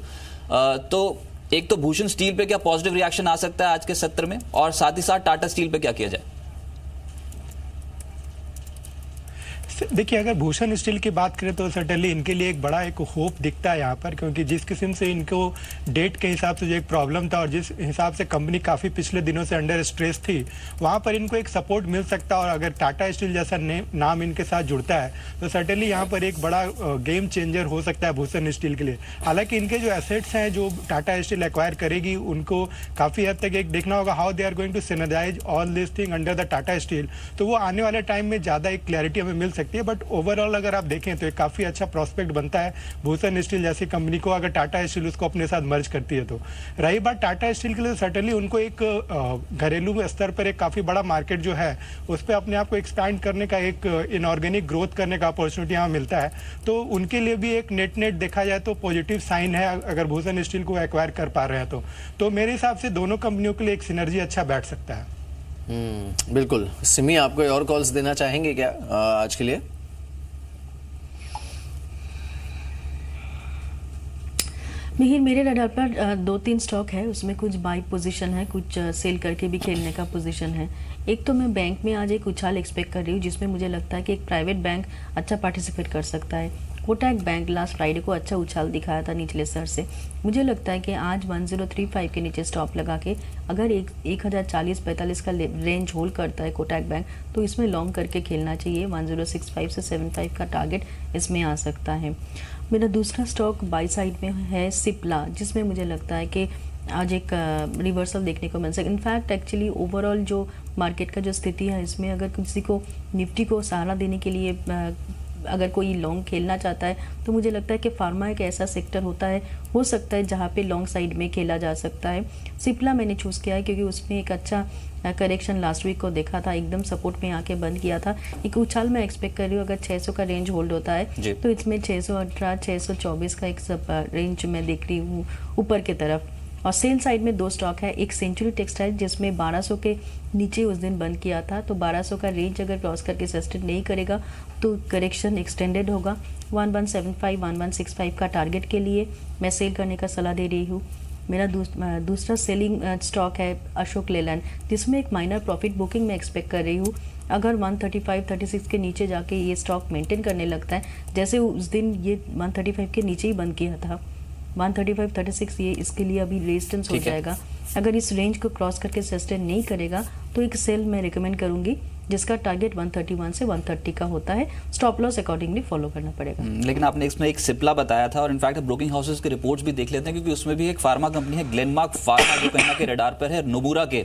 तो एक तो भूषण स्टील पे क्या पॉजिटिव रिएक्शन आ सकता है आज के सत्र में, और साथ ही साथ टाटा स्टील पे क्या किया जाए? देखिए, अगर भूषण स्टील की बात करें तो सर्टेनली इनके लिए एक बड़ा एक होप दिखता है यहाँ पर, क्योंकि जिस किस्म से इनको डेट के हिसाब से जो एक प्रॉब्लम था और जिस हिसाब से कंपनी काफ़ी पिछले दिनों से अंडर स्ट्रेस थी, वहाँ पर इनको एक सपोर्ट मिल सकता है। और अगर टाटा स्टील जैसा नाम इनके साथ जुड़ता है तो सर्टेनली यहाँ पर एक बड़ा गेम चेंजर हो सकता है भूषण स्टील के लिए। हालांकि इनके जो एसेट्स हैं जो टाटा स्टील एक्वायर करेगी, उनको काफ़ी हद तक एक देखना होगा how they are going to synergise all this thing under the Tata steel. तो वो आने वाले टाइम में ज़्यादा एक क्लैरिटी हमें मिल सकती है। बट ओवरऑल अगर आप देखें तो एक काफ़ी अच्छा प्रोस्पेक्ट बनता है भूषण स्टील जैसी कंपनी को, अगर टाटा स्टील उसको अपने साथ मर्ज करती है तो। रही बात टाटा स्टील के लिए, सर्टेनली उनको एक घरेलू स्तर पर एक काफ़ी बड़ा मार्केट जो है उस पर अपने आप को एक्सपैंड करने का, एक इनऑर्गेनिक ग्रोथ करने का अपॉर्चुनिटी यहाँ मिलता है। तो उनके लिए भी एक नेट देखा जाए तो पॉजिटिव साइन है अगर भूषण स्टील को एक्वायर कर पा रहे हैं तो मेरे हिसाब से दोनों कंपनियों के लिए एक सिनर्जी अच्छा बैठ सकता है। बिल्कुल। सिमी, आप कोई और कॉल्स देना चाहेंगे क्या आज के लिए? मिहिर, मेरे रडार पर 2-3 स्टॉक है, उसमें कुछ बाई पोजीशन है, कुछ सेल करके भी खेलने का पोजीशन है। एक तो मैं बैंक में आज एक उछाल एक्सपेक्ट कर रही हूँ, जिसमें मुझे लगता है कि एक प्राइवेट बैंक अच्छा पार्टिसिपेट कर सकता है। कोटक बैंक लास्ट फ्राइडे को अच्छा उछाल दिखाया था निचले स्तर से। मुझे लगता है कि आज 1035 के नीचे स्टॉप लगा के अगर 1040-45 का रेंज होल्ड करता है कोटक बैंक, तो इसमें लॉन्ग करके खेलना चाहिए। 1065 से 75 का टारगेट इसमें आ सकता है। मेरा दूसरा स्टॉक बाई साइड में है सिप्ला, जिसमें मुझे लगता है कि आज एक रिवर्सल देखने को मिल सकता है। इनफैक्ट एक्चुअली ओवरऑल जो मार्केट का जो स्थिति है, इसमें अगर किसी को निफ्टी को सहारा देने के लिए अगर कोई लॉन्ग खेलना चाहता है तो मुझे लगता है कि फार्मा एक ऐसा सेक्टर हो सकता है जहाँ पे लॉन्ग साइड में खेला जा सकता है। सिप्ला मैंने चूज़ किया है क्योंकि उसमें एक अच्छा करेक्शन लास्ट वीक को देखा था, एकदम सपोर्ट में आके बंद किया था। एक उछाल मैं एक्सपेक्ट कर रही हूँ, अगर 600 का रेंज होल्ड होता है तो इसमें 618-624 का एक सब रेंज मैं देख रही हूँ ऊपर की तरफ। और सेल साइड में 2 स्टॉक है, एक सेंचुरी टेक्सटाइल जिसमें 1200 के नीचे उस दिन बंद किया था, तो 1200 का रेंज अगर क्रॉस करके सस्टेन नहीं करेगा तो करेक्शन एक्सटेंडेड होगा। 1175-1165 का टारगेट के लिए मैं सेल करने का सलाह दे रही हूँ। मेरा दूसरा सेलिंग स्टॉक है अशोक लेलैंड, जिसमें एक माइनर प्रॉफिट बुकिंग मैं एक्सपेक्ट कर रही हूँ। अगर 135-36 के नीचे जाके ये स्टॉक मेंटेन करने लगता है, जैसे उस दिन ये 135 के नीचे ही बंद किया था, 135-36 ये इसके लिए अभी रेजिस्टेंस हो जाएगा। अगर इस रेंज को क्रॉस करके सस्टेन नहीं करेगा तो एक सेल मैं रिकमेंड करूंगी, जिसका टारगेट 131 से 130 का होता है। स्टॉप लॉस अकॉर्डिंगली फॉलो करना पड़ेगा। लेकिन आपने इसमें एक सिप्ला बताया था, और इनफैक्ट ब्रोकिंग हाउसेस के रिपोर्ट्स भी देख लेते हैं, क्योंकि उसमें भी एक फार्मा कंपनी है ग्लेनमार्क फार्मा, जो कहीं के रडार पर है, नोबुरा के।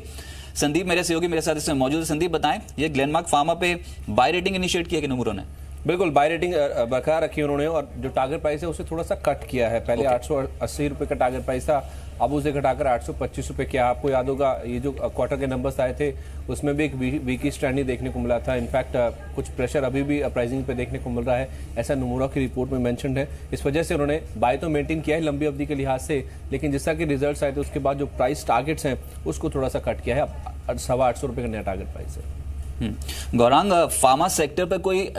संदीप मेरे सहयोगी मेरे साथ इसमें मौजूद है। संदीप बताएं, ये ग्लेनमार्क फार्मा पे बाय रेटिंग इनिशिएट किया कि नोबुरा ने? बिल्कुल, बाय रेटिंग बरकरार रखी उन्होंने, और जो टारगेट प्राइस है उसे थोड़ा सा कट किया है। पहले 880 रुपये का टारगेट प्राइस था, अब उसे घटाकर 825 रुपये किया। आपको याद होगा ये जो क्वार्टर के नंबर्स आए थे उसमें भी एक वीकी स्ट्रेंड ही देखने को मिला था। इनफैक्ट कुछ प्रेशर अभी भी प्राइसिंग पे देखने को मिल रहा है, ऐसा नोमुरा की रिपोर्ट में मेंशन्ड है। इस वजह से उन्होंने बाय तो मेंटेन किया है लंबी अवधि के लिहाज से, लेकिन जिस तरह के रिजल्ट्स आए थे उसके बाद जो प्राइस टारगेट्स हैं उसको थोड़ा सा कट किया है। अब 850 रुपये का नया टारगेट प्राइस है। गौरांग, फार्मा सेक्टर पर कोई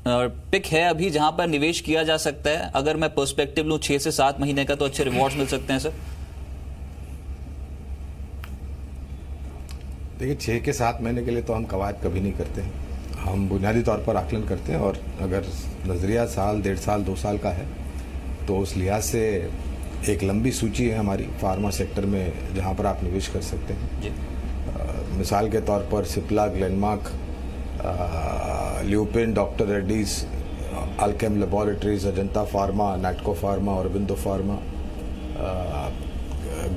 पिक है अभी जहां पर निवेश किया जा सकता है? अगर मैं पर्सपेक्टिव लूं 6 से 7 महीने का, तो अच्छे रिवॉर्ड्स मिल सकते हैं सर? देखिए, 6 के 7 महीने के लिए तो हम कवायद कभी नहीं करते हैं, हम बुनियादी तौर पर आकलन करते हैं। और अगर नज़रिया साल, 1.5 साल, 2 साल का है तो उस लिहाज से एक लंबी सूची है हमारी फार्मा सेक्टर में जहां पर आप निवेश कर सकते हैं। मिसाल के तौर पर Cipla, Glenmark, Lupin, doctor Reddy's, Alkem laboratories, Ajanta pharma, Natco pharma, Aurobindo pharma,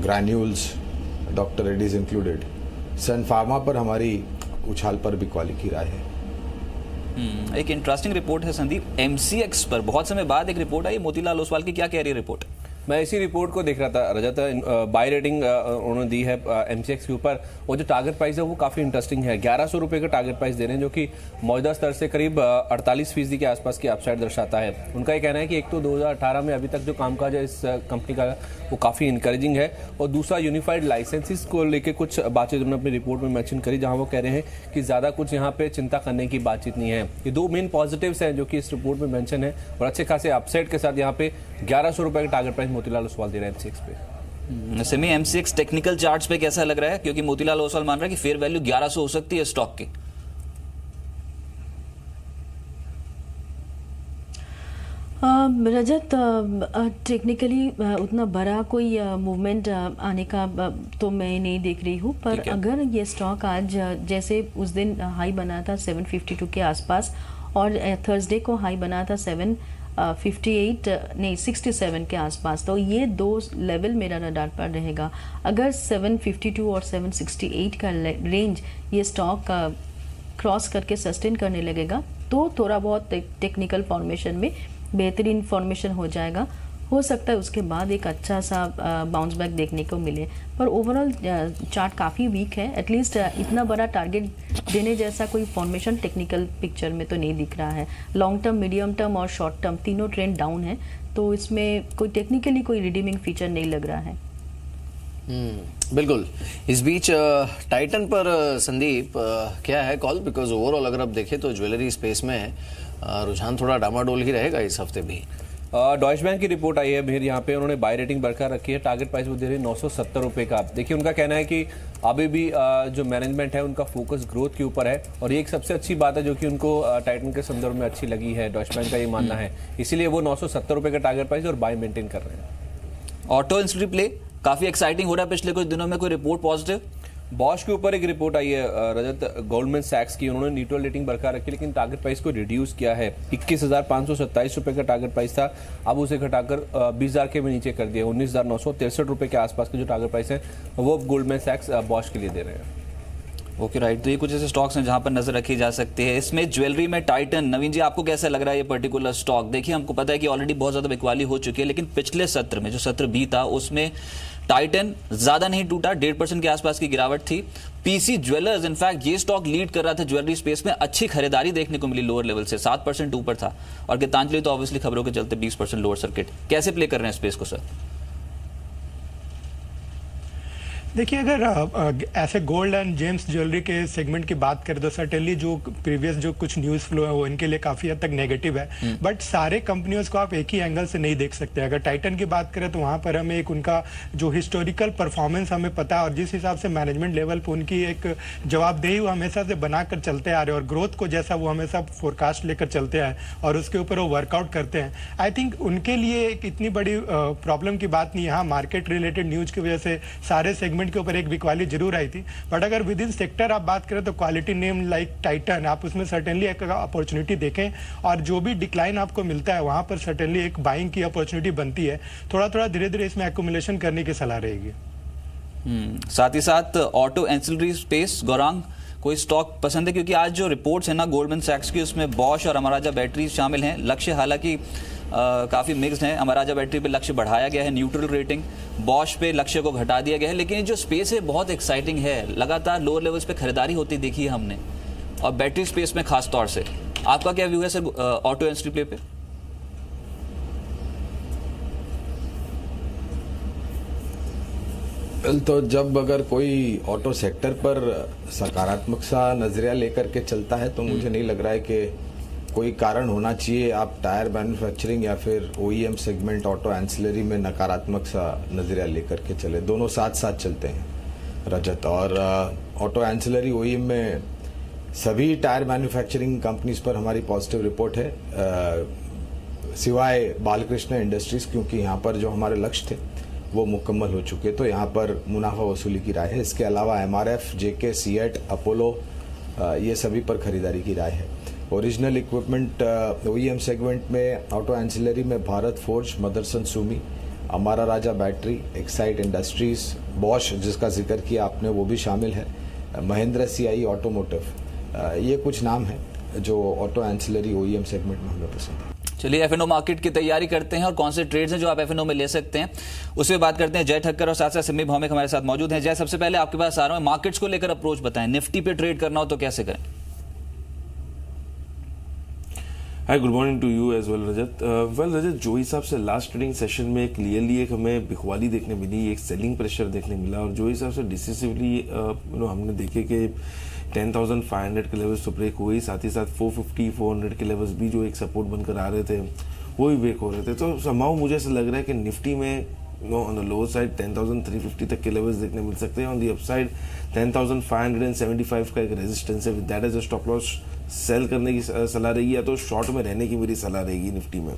Granules, doctor Reddy's included. Sun pharma पर हमारी उछाल पर भी क्वाली की राय है। एक इंटरेस्टिंग रिपोर्ट है संदीप, MCX पर बहुत समय बाद एक रिपोर्ट आई। मोतीलाल ओसवाल की क्या कह रही है रिपोर्ट? मैं इसी रिपोर्ट को देख रहा था रजत, बाय रेटिंग उन्होंने दी है एमसीएक्स के ऊपर, और जो टारगेट प्राइस है वो काफ़ी इंटरेस्टिंग है। 1100 रुपये का टारगेट प्राइस दे रहे हैं, जो कि मौजूदा स्तर से करीब 48% के आसपास की अपसाइड दर्शाता है। उनका ये कहना है कि एक तो 2018 में अभी तक जो कामकाज है इस कंपनी का वो काफ़ी इंकरेजिंग है, और दूसरा यूनिफाइड लाइसेंसेस को लेकर कुछ बातचीत उन्होंने अपनी रिपोर्ट में मेंशन करी, जहां वो कह रहे हैं कि ज़्यादा कुछ यहाँ पे चिंता करने की बातचीत नहीं है। ये दो मेन पॉजिटिव्स हैं जो कि इस रिपोर्ट में मेंशन है, और अच्छे खासे अपसाइड के साथ यहाँ पे 1100 रुपये का टारगेट प्राइस मोतीलाल ओसवाल दे रहे हैं एमसीएक्स पे। सेमी एमसीएक्स टेक्निकल चार्ट्स पे कैसा लग रहा है, क्योंकि मोतीलाल ओसवाल मान रहा है कि फेयर वैल्यू 1100 हो सकती है स्टॉक की। रजत, टेक्निकली उतना बड़ा कोई मूवमेंट आने का तो मैं नहीं देख रही हूँ, पर अगर ये स्टॉक आज जैसे उस दिन हाई बना था 752 के आसपास, और थर्सडे को हाई बना था 67 के आसपास, तो ये दो लेवल मेरा रडार पर रहेगा। अगर 752 और 768 का रेंज ये स्टॉक क्रॉस करके सस्टेन करने लगेगा तो थोड़ा बहुत टेक्निकल फॉर्मेशन में बेहतरीन फॉर्मेशन हो जाएगा। हो सकता है उसके बाद एक अच्छा सा बाउंस बैक देखने को मिले, पर ओवरऑल चार्ट काफ़ी वीक है। एटलीस्ट इतना बड़ा टारगेट देने जैसा कोई फॉर्मेशन टेक्निकल पिक्चर में तो नहीं दिख रहा है। लॉन्ग टर्म, मीडियम टर्म और शॉर्ट टर्म तीनों ट्रेंड डाउन है, तो इसमें कोई टेक्निकली कोई रिडीमिंग फीचर नहीं लग रहा है। बिल्कुल। इस बीच टाइटन पर संदीप क्या है कॉल, बिकॉज ओवरऑल अगर आप देखें तो ज्वेलरी स्पेस में रुझान थोड़ा डामाडोल ही रहेगा इस हफ्ते भी। डॉइच बैंक की रिपोर्ट आई है मेर, यहाँ पे उन्होंने बाय रेटिंग बरकरार रखी है, टारगेट प्राइस वो दे रहे हैं 970 रुपये का। देखिए उनका कहना है कि अभी भी जो मैनेजमेंट है उनका फोकस ग्रोथ के ऊपर है, और ये एक सबसे अच्छी बात है जो कि उनको टाइटन के संदर्भ में अच्छी लगी है। डॉइच बैंक का ये मानना है, इसीलिए वो 970 रुपये का टारगेट प्राइस और बाय मेंटेन कर रहे हैं। ऑटो इंडस्ट्री प्ले काफी एक्साइटिंग हो रहा है पिछले कुछ दिनों में, कोई रिपोर्ट पॉजिटिव? बॉश के ऊपर एक रिपोर्ट आई है रजत, गोल्डमैन सैक्स की, उन्होंने न्यूट्रल रेटिंग बरकरार रखी, लेकिन टारगेट प्राइस को रिड्यूस किया है। 21,527 रुपये का टारगेट प्राइस था, अब उसे घटाकर 20,000 के में नीचे कर दिया। 19,963 रुपये के आसपास के जो टारगेट प्राइस है वो गोल्डमैन सैक्स बॉश के लिए दे रहे हैं। ओके राइट, तो ये कुछ ऐसे स्टॉक्स हैं जहां पर नजर रखी जा सकती है। इसमें ज्वेलरी में टाइटन, नवीन जी आपको कैसा लग रहा है ये पर्टिकुलर स्टॉक? देखिए हमको पता है कि ऑलरेडी बहुत ज्यादा बिकवाली हो चुकी है, लेकिन पिछले सत्र में जो सत्र भी था उसमें टाइटन ज्यादा नहीं टूटा, 1.5% के आसपास की गिरावट थी। पीसी ज्वेलर्स इनफैक्ट ये स्टॉक लीड कर रहा था ज्वेलरी स्पेस में, अच्छी खरीदारी देखने को मिली लोअर लेवल से, 7% ऊपर था, और गीतांजलि तो ऑब्वियसली खबरों के चलते 20% लोअर सर्किट। कैसे प्ले कर रहे हैं स्पेस को सर? देखिए, अगर ऐसे गोल्ड एंड जेम्स ज्वेलरी के सेगमेंट की बात करें तो सर्टेनली जो प्रीवियस जो कुछ न्यूज़ फ्लो है वो इनके लिए काफ़ी हद तक नेगेटिव है, बट सारे कंपनियों को आप एक ही एंगल से नहीं देख सकते। अगर टाइटन की बात करें तो वहाँ पर हमें एक उनका जो हिस्टोरिकल परफॉर्मेंस हमें पता है, और जिस हिसाब से मैनेजमेंट लेवल पर उनकी एक जवाबदेही वो हमेशा से बनाकर चलते आ रहे हैं, और ग्रोथ को जैसा वो हमेशा फोरकास्ट लेकर चलते आए और उसके ऊपर वो वर्कआउट करते हैं, आई थिंक उनके लिए एक इतनी बड़ी प्रॉब्लम की बात नहीं है। हाँ, मार्केट रिलेटेड न्यूज़ की वजह से सारे सेगमेंट के ऊपर एक बिकवाली जरूर आई थी, बट अगर विद इन सेक्टर आप बात करें तो क्वालिटी नेम लाइक टाइटन आप उसमें सर्टेनली एक अपॉर्चुनिटी देखें, और जो भी डिक्लाइन आपको मिलता है वहां पर सर्टेनली एक बाइंग की अपॉर्चुनिटी बनती है। थोड़ा थोड़ा धीरे धीरे इसमें एक्यूमुलेशन करने की सलाह रहेगी। साथ ही साथ ऑटो एंसिलरी स्पेस, गौरांग कोई स्टॉक पसंद है? क्योंकि आज जो रिपोर्ट्स है ना गोल्डमैन सैक्स की, उसमें बॉश और अमराजा बैटरीज शामिल हैं। लक्ष्य हालांकि काफ़ी मिक्स्ड है, अमराजा बैटरी पे लक्ष्य बढ़ाया गया है, न्यूट्रल रेटिंग, बॉश पे लक्ष्य को घटा दिया गया है, लेकिन जो स्पेस है बहुत एक्साइटिंग है, लगातार लोअर लेवल्स पे खरीदारी होती देखी है हमने, और बैटरी स्पेस में खास तौर से। आपका क्या व्यू है सर ऑटो इंडस्ट्री प्ले पे? तो जब अगर कोई ऑटो सेक्टर पर सकारात्मक सा नजरिया लेकर के चलता है तो मुझे नहीं लग रहा है कि कोई कारण होना चाहिए आप टायर मैन्युफैक्चरिंग या फिर ओईएम सेगमेंट ऑटो एंसिलरी में नकारात्मक सा नजरिया लेकर के चले। दोनों साथ साथ चलते हैं रजत, और ऑटो एंसिलरी ओईएम में सभी टायर मैन्युफैक्चरिंग कंपनीज पर हमारी पॉजिटिव रिपोर्ट है, सिवाय बालकृष्ण इंडस्ट्रीज, क्योंकि यहाँ पर जो हमारे लक्ष्य थे वो मुकम्मल हो चुके, तो यहाँ पर मुनाफा वसूली की राय है। इसके अलावा एमआरएफ, जेके, सीएट, अपोलो ये सभी पर खरीदारी की राय है। ओरिजिनल इक्विपमेंट ओईएम सेगमेंट में ऑटो एंसिलरी में Bharat forge, Motherson Sumi, Amara Raja battery, excite industries, Bosch जिसका जिक्र किया आपने वो भी शामिल है, महिंद्रा सीआई ऑटोमोटिव, ये कुछ नाम हैं जो ऑटो एंसिलरी ओईएम सेगमेंट में हमें पसंद है। चलिए एफएनओ मार्केट की तैयारी करते हैं और कौन से ट्रेड्स हैं जो आप एफएनओ में ले सकते हैं उस पर बात करते हैं। जय ठक्कर और साथ साथ सिमी भौमिक हमारे साथ मौजूद हैं। जय, सबसे पहले आपके पास आ रहा हूं, मार्केट्स को लेकर अप्रोच बताएं। निफ्टी पे ट्रेड करना हो तो कैसे करें? Hi, good morning to you as well Rajat. Rajat, जो हिसाब से लास्ट ट्रेडिंग सेशन में क्लियरली एक हमें बिकवाली देखने मिली, एक सेलिंग प्रेशर देखने मिला और जो हिसाब से डिसिसिवली हमने देखे कि 10,500 के लेवल्स तो ब्रेक हुए, साथ ही साथ 450, 400 के लेवल्स भी जो एक सपोर्ट बनकर आ रहे थे वो भी ब्रेक हो रहे थे। तो समाउ मुझे ऐसा लग रहा है कि निफ्टी में ऑन द लोअर साइड 10,350 तक के लेवल्स देखने मिल सकते हैं। ऑन द अपसाइड 10,575 का एक रेजिस्टेंस है, with that as a stop loss sell करने की सलाह रहेगी या तो शॉर्ट में रहने की मेरी सलाह रहेगी निफ्टी में।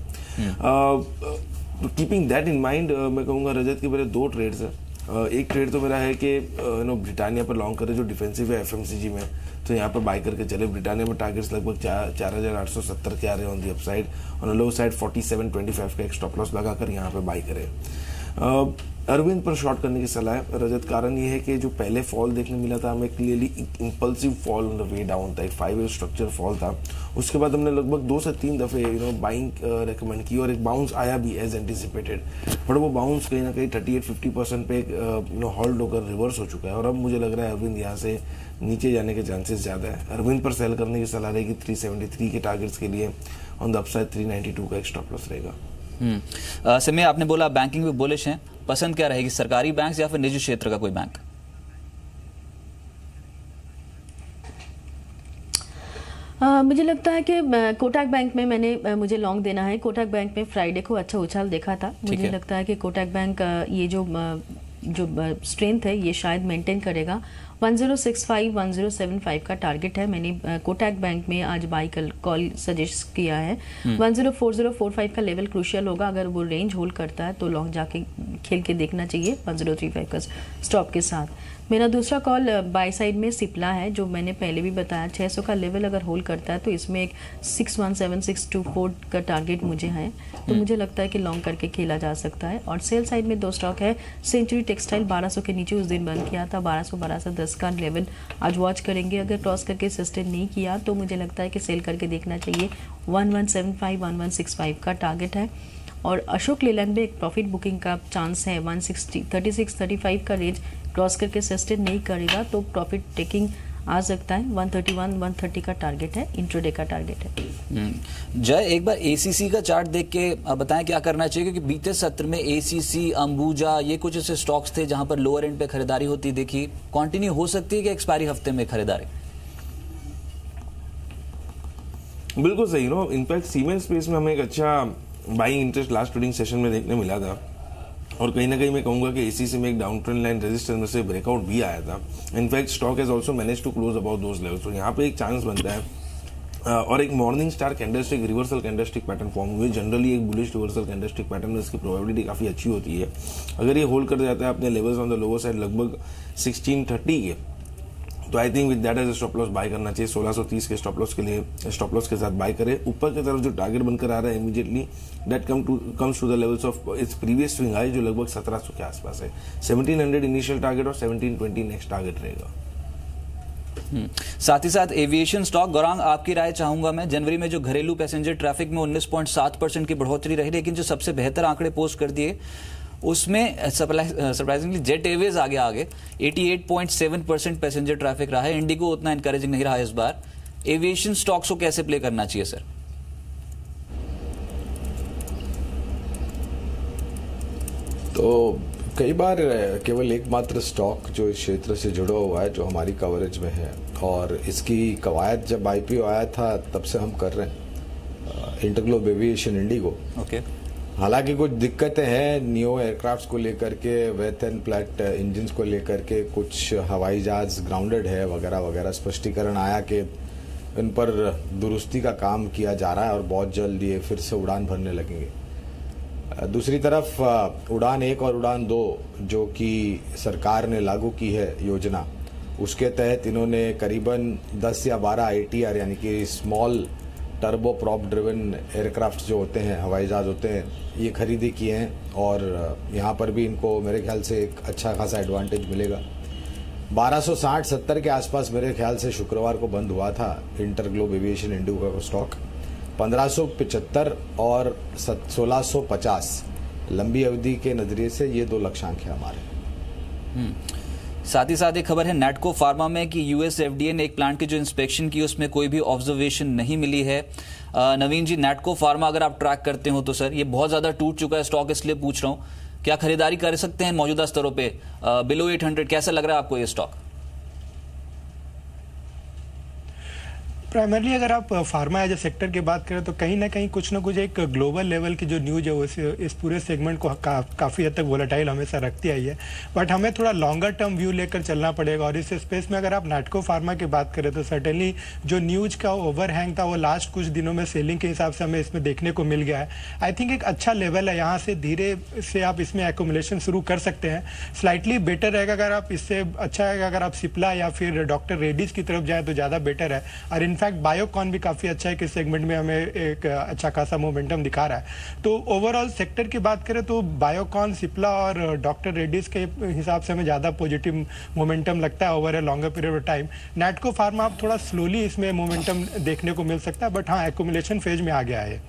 कीपिंग दैट इन माइंड मैं कहूँगा रजत के मेरे दो ट्रेड्स हैं। एक ट्रेड तो मेरा है कि ब्रिटानिया पर लॉन्ग करे जो डिफेंसिव है एफएमसीजी में, तो यहाँ पर बाय करके चले। ब्रिटानिया में टारगेट्स लगभग 4,870 के आ रहे हैं on the upside, on low side 47.25 का एक स्टॉप लॉस लगाकर यहाँ पर बाय करें। अरविंद पर शॉर्ट करने की सलाह है रजत। कारण ये है कि जो पहले फॉल देखने मिला था हमें clearly impulsive fall on the way down था, एक 5 स्ट्रक्चर फॉल था। उसके बाद हमने लगभग 2 से 3 दफे बाइंग रेकमेंड की और एक बाउंस आया भी एज एंटिसिपेटेड, बट वो बाउंस कहीं ना कहीं 38-50% पे होल्ड होकर रिवर्स हो चुका है और अब मुझे लग रहा है अरविंद यहाँ से नीचे जाने के चांसेस ज़्यादा है। अरविंद पर सेल करने की सलाह रहेगी 373 के टारगेट्स के लिए, ऑन द अपसाइड 392 का एक स्टॉप लॉस रहेगा। सिमी, आपने बोला बैंकिंग में बुलिश हैं, पसंद क्या रहेगी, सरकारी बैंक या फिर निजी क्षेत्र का कोई बैंक? मुझे लगता है कि कोटक बैंक में मुझे लॉन्ग देना है। कोटक बैंक में फ्राइडे को अच्छा उछाल देखा था। मुझे लगता है कि कोटक बैंक ये जो स्ट्रेंथ है ये शायद मेंटेन करेगा। 1065 1075 का टारगेट है। मैंने कोटक बैंक में आज बाई कॉल सजेस्ट किया है। 104045 का लेवल क्रूशियल होगा। अगर वो रेंज होल्ड करता है तो लॉन्ग जाके खेल के देखना चाहिए 1035 का स्टॉप के साथ। मेरा दूसरा कॉल बाय साइड में सिप्ला है, जो मैंने पहले भी बताया 600 का लेवल अगर होल्ड करता है तो इसमें एक 617624 का टारगेट मुझे है, तो मुझे लगता है कि लॉन्ग करके खेला जा सकता है। और सेल साइड में 2 स्टॉक है। सेंचुरी टेक्सटाइल 1200 के नीचे उस दिन बंद किया था, 1200-1210 का लेवल आज वॉच करेंगे। अगर क्रॉस करके सस्टेन नहीं किया तो मुझे लगता है कि सेल करके देखना चाहिए। 1175 1165 का टारगेट है। और अशोक लेलैंड में एक प्रॉफिट बुकिंग का चांस है। 136-35 का रेंज क्रॉस करके सस्टेन नहीं करेगा तो प्रॉफिट टेकिंग आ सकता है। 131-130 का टारगेट है, इंट्राडे का टारगेट है। जय, एक बार एसीसी का चार्ट देख के बताएं क्या करना चाहिए, क्योंकि बीते सत्र में एसीसी, अंबुजा ये कुछ ऐसे स्टॉक्स थे जहां पर लोअर एंड पे खरीदारी होती देखी। कंटिन्यू हो सकती है कि एक्सपायरी हफ्ते में खरीदारी? बिल्कुल सही। इनफैक्ट सीमेंट स्पेस में हमें एक अच्छा buying interest last trading session में देखने मिला था और कहीं ना कहीं मैं कहूंगा कि एसीसी में एक डाउन ट्रेंड लाइन रेजिस्टेंस में से ब्रेकआउट भी आया था। In fact stock has also manage to close about those levels, तो यहाँ पे एक चांस बनता है। और एक morning star candlestick reversal candlestick pattern form हुए। जनरली एक बुलिश रिवर्सल कैंडलस्टिक पैटर्न में इसकी प्रोबेबिलिटी काफी अच्छी होती है। अगर ये होल्ड कर जाता है अपने levels on the lower side लगभग 1630 के, तो I think with that as stop loss buy करना चाहिए। 1630 के स्टॉप लॉस के लिए स्टॉप लॉस के साथ बाय करें। ऊपर की तरफ जो टारगेट बनकर आ रहा है immediately that comes to the levels of its previous swing high जो लगभग 1700 के आसपास है। 1700 इनिशियल टारगेट और 1720 नेक्स्ट टारगेट रहेगा। साथ ही साथ एविएशन स्टॉक, गौरांग आपकी राय चाहूंगा मैं। जनवरी में जो घरेलू पैसेंजर ट्रैफिक में 19.7% की बढ़ोतरी रही, लेकिन जो सबसे बेहतर आंकड़े पोस्ट कर दिए उसमें सरप्राइजिंगली जेट एयरवेज आगे 88.7% पैसेंजर ट्रैफिक रहा है। इंडिगो उतना एनकरेजिंग नहीं रहा इस बार। एविएशन स्टॉक्स को कैसे प्ले करना चाहिए सर? तो कई बार केवल एकमात्र स्टॉक जो इस क्षेत्र से जुड़ा हुआ है जो हमारी कवरेज में है, और इसकी कवायद जब आईपीओ आया था तब से हम कर रहे हैं। InterGlobe aviation Indigo. ओके। हालांकि कुछ दिक्कतें हैं नियो एयरक्राफ्ट्स को लेकर के, वेथन प्लेट इंजन्स को लेकर के, कुछ हवाई जहाज ग्राउंडेड है वगैरह वगैरह। स्पष्टीकरण आया कि इन पर दुरुस्ती का काम किया जा रहा है और बहुत जल्द ये फिर से उड़ान भरने लगेंगे। दूसरी तरफ उड़ान 1 और उड़ान 2 जो कि सरकार ने लागू की है योजना, उसके तहत इन्होंने करीबन 10 या 12 ITR यानी कि small turbo prop driven aircraft जो होते हैं, हवाई जहाज होते हैं, ये खरीदी किए हैं और यहाँ पर भी इनको मेरे ख्याल से एक अच्छा खासा एडवांटेज मिलेगा। 1260-70 के आसपास मेरे ख्याल से शुक्रवार को बंद हुआ था इंटरग्लोब एविएशन इंडिगो का स्टॉक। 1575 और 1650 लंबी अवधि के नजरिए से ये 2 लक्ष्यांक है हमारे। साथ ही साथ एक खबर है नैटको फार्मा में कि यूएस एफडीए ने एक प्लांट की जो इंस्पेक्शन की उसमें कोई भी ऑब्जर्वेशन नहीं मिली है। नवीन जी, नैटको फार्मा अगर आप ट्रैक करते हो तो सर ये बहुत ज्यादा टूट चुका है स्टॉक, इसलिए पूछ रहा हूं क्या खरीदारी कर सकते हैं मौजूदा स्तरों पे बिलो 800? कैसा लग रहा है आपको ये स्टॉक? प्राइमरली अगर आप फार्मा एज ए सेक्टर की बात करें तो कहीं ना कहीं कुछ ना कुछ एक ग्लोबल लेवल की जो न्यूज है वो इस पूरे सेगमेंट को काफ़ी हद तक वोलेटाइल हमेशा रखती आई है, बट हमें थोड़ा लॉन्गर टर्म व्यू लेकर चलना पड़ेगा। और इस स्पेस में अगर आप नैटको फार्मा की बात करें तो सर्टेनली जो न्यूज का ओवरहैंग था वो लास्ट कुछ दिनों में सेलिंग के हिसाब से हमें इसमें देखने को मिल गया है। आई थिंक एक अच्छा लेवल है, यहाँ से धीरे से आप इसमें एकोमुलेशन शुरू कर सकते हैं। स्लाइटली बेटर रहेगा अगर आप इससे अच्छा है अगर आप सिप्ला या फिर डॉक्टर रेड्डीज की तरफ जाए तो ज़्यादा बेटर है। और इनफैक्ट बायोकॉन भी काफी अच्छा है कि सेगमेंट में हमें एक अच्छा खासा मोमेंटम दिखा रहा है। तो ओवरऑल सेक्टर की बात करें तो बायोकॉन, सिप्ला और डॉक्टर रेड्डीज के हिसाब से हमें ज्यादा पॉजिटिव मोमेंटम लगता है over a longer period of time. Natco pharma आप थोड़ा स्लोली इसमें मोमेंटम देखने को मिल सकता है, बट हाँ एक्यूमुलेशन फेज में आ गया है।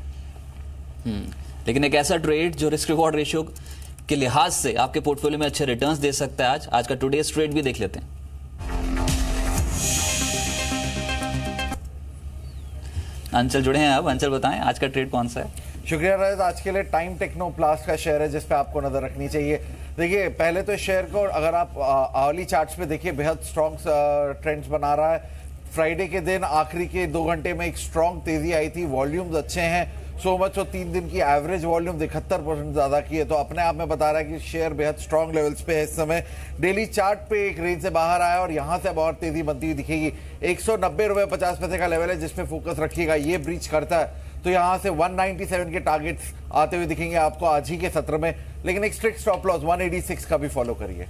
लेकिन एक ऐसा ट्रेड जो रिस्क रिवॉर्ड रेशियो के लिहाज से आपके पोर्टफोलियो में अच्छे रिटर्न्स दे सकता है। आज का टुडेज ट्रेड भी देख लेते हैं। अंचल जुड़े हैं अब, अंचल बताएं आज का ट्रेड कौन सा है? शुक्रिया राज। आज के लिए टाइम टेक्नोप्लास्ट का शेयर है जिस पे आपको नजर रखनी चाहिए। देखिए पहले तो इस शेयर को अगर आप आवली चार्ट्स पे देखिए बेहद स्ट्रॉन्ग ट्रेंड्स बना रहा है। फ्राइडे के दिन आखिरी के 2 घंटे में एक स्ट्रॉन्ग तेजी आई थी, वॉल्यूम्स अच्छे हैं, सो मच 3 दिन की एवरेज वॉल्यूम 71% ज्यादा की है, तो अपने आप में बता रहा है कि शेयर बेहद स्ट्रॉन्ग लेवल्स पे है इस समय। डेली चार्ट पे एक रेंज से बाहर आया और यहां से अब और तेजी बनती हुई दिखेगी। 190 रुपए 50 पैसे का लेवल है जिसमें फोकस रखिएगा। ये ब्रीच करता है तो यहां से 197 के टारगेट्स आते हुए दिखेंगे आपको आज ही के सत्र में, लेकिन एक स्ट्रिक्ट स्टॉप लॉस 186 का भी फॉलो करिए।